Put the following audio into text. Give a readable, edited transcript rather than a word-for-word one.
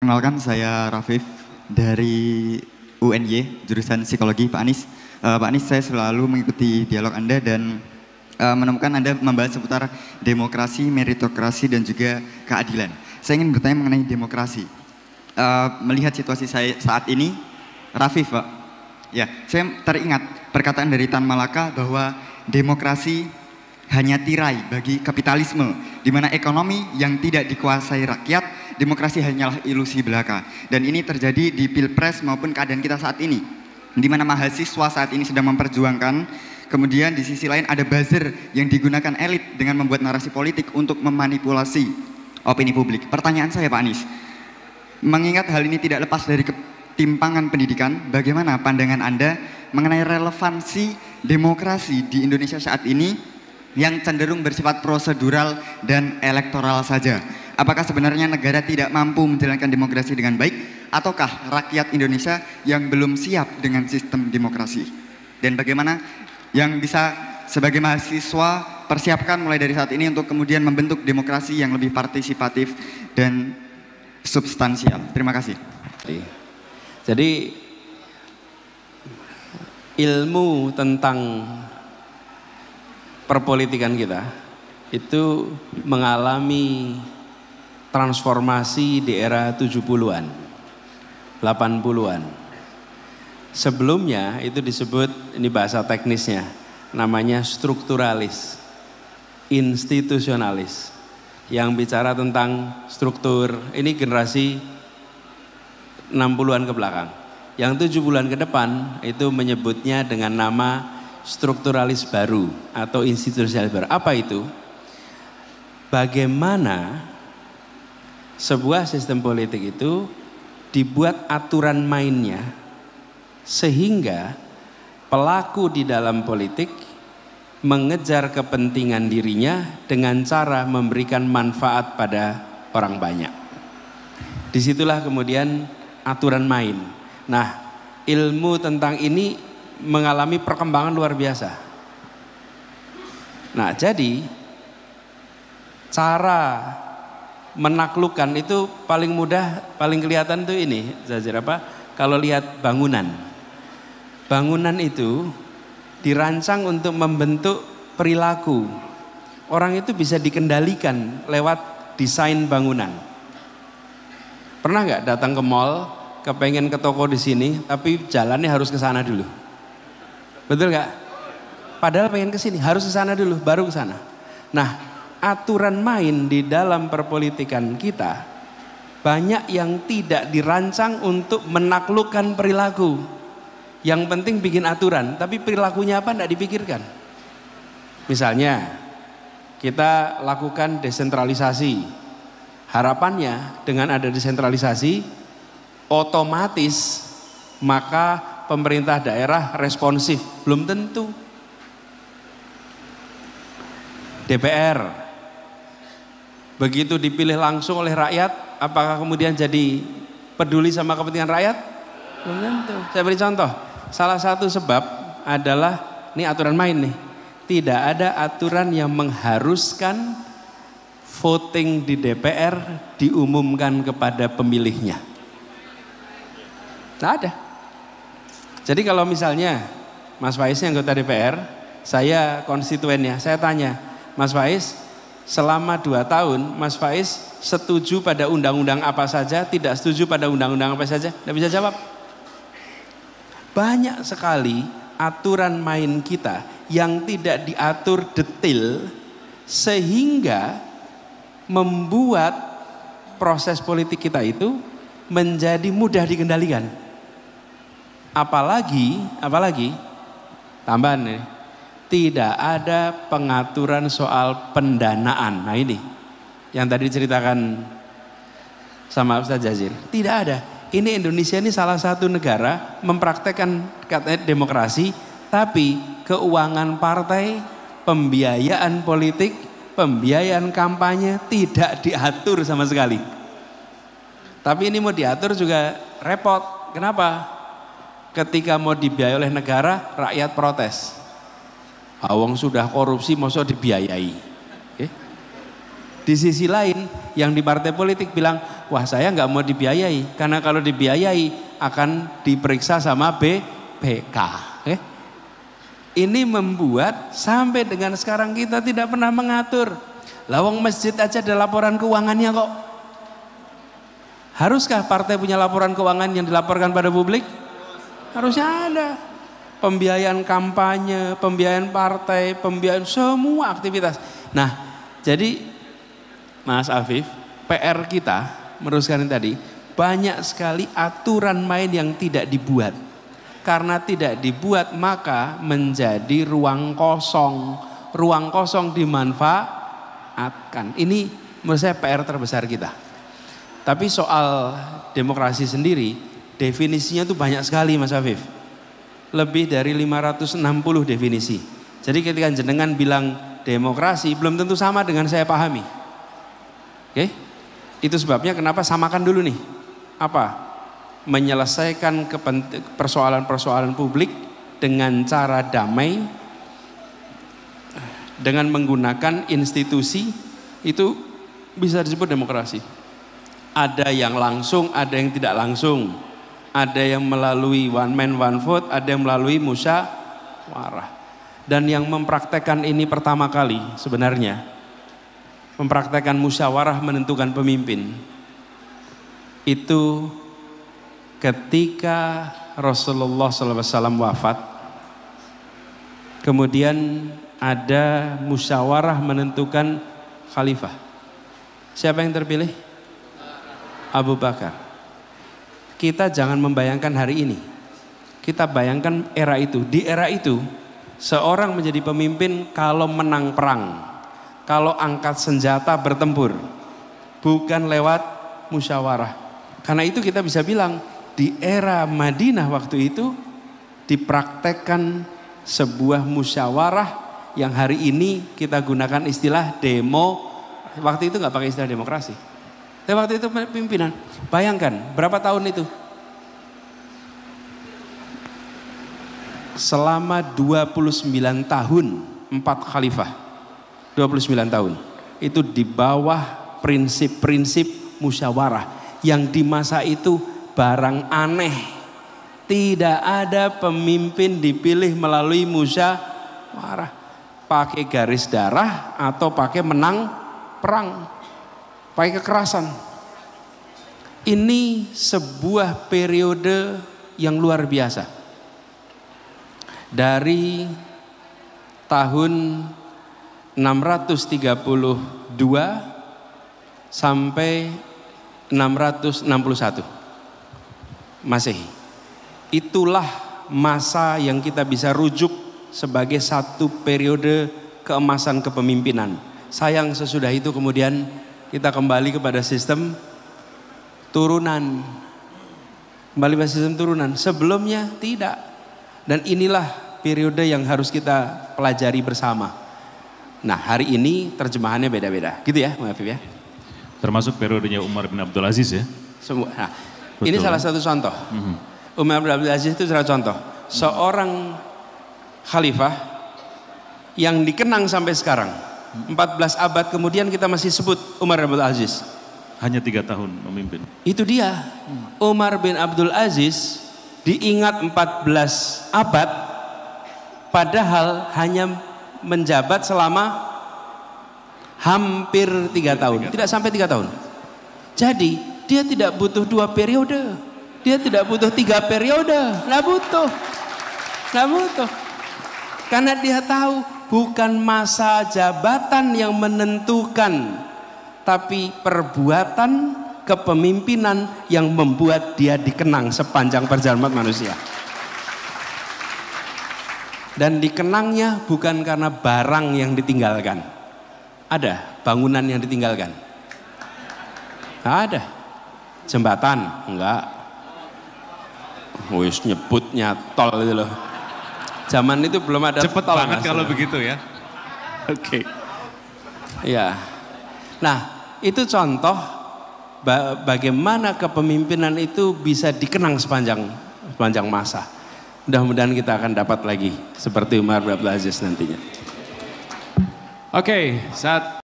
Perkenalkan, saya Rafif dari UNY, jurusan Psikologi, Pak Anies. Pak Anies, saya selalu mengikuti dialog Anda dan menemukan Anda membahas seputar demokrasi, meritokrasi, dan juga keadilan. Saya ingin bertanya mengenai demokrasi. Melihat situasi saya saat ini, Rafif, Pak. Ya, saya teringat perkataan dari Tan Malaka bahwa demokrasi hanya tirai bagi kapitalisme, di mana ekonomi yang tidak dikuasai rakyat, demokrasi hanyalah ilusi belaka. Dan ini terjadi di Pilpres maupun keadaan kita saat ini, di mana mahasiswa saat ini sedang memperjuangkan, kemudian di sisi lain ada buzzer yang digunakan elit dengan membuat narasi politik untuk memanipulasi opini publik. Pertanyaan saya, Pak Anies, mengingat hal ini tidak lepas dari ketimpangan pendidikan, bagaimana pandangan Anda mengenai relevansi demokrasi di Indonesia saat ini yang cenderung bersifat prosedural dan elektoral saja? Apakah sebenarnya negara tidak mampu menjalankan demokrasi dengan baik, ataukah rakyat Indonesia yang belum siap dengan sistem demokrasi? Dan bagaimana yang bisa sebagai mahasiswa persiapkan mulai dari saat ini untuk kemudian membentuk demokrasi yang lebih partisipatif dan substansial? Terima kasih. Jadi ilmu tentang perpolitikan kita itu mengalami transformasi di era 70-an, 80-an. Sebelumnya itu disebut, ini bahasa teknisnya, namanya strukturalis, institusionalis, yang bicara tentang struktur. Ini generasi 60-an ke belakang. Yang 70-an ke depan itu menyebutnya dengan nama strukturalis baru atau institusionalis baru. Apa itu? Bagaimana sebuah sistem politik itu dibuat aturan mainnya sehingga pelaku di dalam politik mengejar kepentingan dirinya dengan cara memberikan manfaat pada orang banyak. Disitulah kemudian aturan main. Nah, ilmu tentang ini mengalami perkembangan luar biasa. Nah, jadi cara menaklukkan itu paling mudah, paling kelihatan tuh ini, Zazir, apa? Kalau lihat bangunan. Bangunan itu dirancang untuk membentuk perilaku. Orang itu bisa dikendalikan lewat desain bangunan. Pernah nggak datang ke mall, kepengen ke toko di sini, tapi jalannya harus ke sana dulu? Betul nggak? Padahal pengen ke sini, harus ke sana dulu, baru ke sana. Nah, aturan main di dalam perpolitikan kita banyak yang tidak dirancang untuk menaklukkan perilaku. Yang penting bikin aturan, tapi perilakunya apa enggak dipikirkan. Misalnya, kita lakukan desentralisasi. Harapannya dengan ada desentralisasi, otomatis maka pemerintah daerah responsif. Belum tentu. DPR begitu dipilih langsung oleh rakyat, apakah kemudian jadi peduli sama kepentingan rakyat? Belum tentu. Saya beri contoh. Salah satu sebab adalah, ini aturan main nih, tidak ada aturan yang mengharuskan voting di DPR diumumkan kepada pemilihnya. Tidak ada. Jadi kalau misalnya Mas Faiz anggota DPR, saya konstituennya, saya tanya, Mas Faiz, selama 2 tahun Mas Faiz setuju pada undang-undang apa saja, tidak setuju pada undang-undang apa saja? Tidak bisa jawab. Banyak sekali aturan main kita yang tidak diatur detail sehingga membuat proses politik kita itu menjadi mudah dikendalikan. Apalagi tambahan nih, tidak ada pengaturan soal pendanaan. Nah ini yang tadi diceritakan sama Ustaz Jazir, tidak ada. Ini Indonesia ini salah satu negara mempraktekkan katanya demokrasi, tapi keuangan partai, pembiayaan politik, pembiayaan kampanye tidak diatur sama sekali. Tapi ini mau diatur juga repot. Kenapa? Ketika mau dibiayai oleh negara, rakyat protes. Awang sudah korupsi, masa dibiayai? Di sisi lain yang di partai politik bilang, wah saya nggak mau dibiayai karena kalau dibiayai akan diperiksa sama BPK. Ini membuat sampai dengan sekarang kita tidak pernah mengatur. Lawang masjid aja ada laporan keuangannya kok. Haruskah partai punya laporan keuangan yang dilaporkan pada publik? Harusnya ada. Pembiayaan kampanye, pembiayaan partai, pembiayaan semua aktivitas. Nah, jadi Mas Afif, PR kita meneruskan yang tadi, banyak sekali aturan main yang tidak dibuat. Karena tidak dibuat maka menjadi ruang kosong. Ruang kosong dimanfaatkan. Ini menurut saya PR terbesar kita. Tapi soal demokrasi sendiri, definisinya tuh banyak sekali Mas Afif. Lebih dari 560 definisi. Jadi ketika jenengan bilang demokrasi belum tentu sama dengan saya pahami. Oke? Itu sebabnya kenapa samakan dulu nih. Apa? Menyelesaikan persoalan-persoalan publik dengan cara damai, dengan menggunakan institusi, itu bisa disebut demokrasi. Ada yang langsung, ada yang tidak langsung, ada yang melalui one man one vote, ada yang melalui musyawarah. Dan yang mempraktekkan ini pertama kali sebenarnya, mempraktekkan musyawarah menentukan pemimpin, itu ketika Rasulullah SAW wafat, kemudian ada musyawarah menentukan khalifah. Siapa yang terpilih? Abu Bakar. Kita jangan membayangkan hari ini. Kita bayangkan era itu. Di era itu, seorang menjadi pemimpin kalau menang perang, kalau angkat senjata bertempur, bukan lewat musyawarah. Karena itu kita bisa bilang, di era Madinah waktu itu dipraktekkan sebuah musyawarah yang hari ini kita gunakan istilah demo. Waktu itu nggak pakai istilah demokrasi. Tapi waktu itu pimpinan. Bayangkan berapa tahun itu? Selama 29 tahun 4 khalifah. 29 tahun. Itu di bawah prinsip-prinsip musyawarah yang di masa itu barang aneh. Tidak ada pemimpin dipilih melalui musyawarah. Pakai garis darah atau pakai menang perang. Pakai kekerasan. Ini sebuah periode yang luar biasa. Dari tahun 632 sampai 661 Masehi. Itulah masa yang kita bisa rujuk sebagai satu periode keemasan kepemimpinan. Sayang sesudah itu kemudian kita kembali kepada sistem turunan. Kembali pada sistem turunan. Sebelumnya tidak. Dan inilah periode yang harus kita pelajari bersama. Nah, hari ini terjemahannya beda-beda. Gitu ya, Mbak Afif ya. Termasuk periodenya Umar bin Abdul Aziz ya. Semua. Nah, ini salah satu contoh. Umar bin Abdul Aziz itu salah contoh. Seorang khalifah yang dikenang sampai sekarang. 14 abad kemudian kita masih sebut Umar bin Abdul Aziz. Hanya 3 tahun memimpin. Itu dia. Umar bin Abdul Aziz diingat 14 abad padahal hanya menjabat selama hampir 3 tahun. Tidak sampai 3 tahun. Jadi dia tidak butuh 2 periode. Dia tidak butuh 3 periode. Nggak butuh. Karena dia tahu bukan masa jabatan yang menentukan, tapi perbuatan kepemimpinan yang membuat dia dikenang sepanjang perjalanan manusia. Dan dikenangnya bukan karena barang yang ditinggalkan. Ada bangunan yang ditinggalkan? Ada. Jembatan? Enggak. Wis nyebutnya tol itu loh. Zaman itu belum ada cepet tol. Banget kalau begitu ya. Oke. Ya. Nah, itu contoh bagaimana kepemimpinan itu bisa dikenang sepanjang masa. Mudah-mudahan kita akan dapat lagi seperti Umar bin Abdul Aziz nantinya. Oke, saat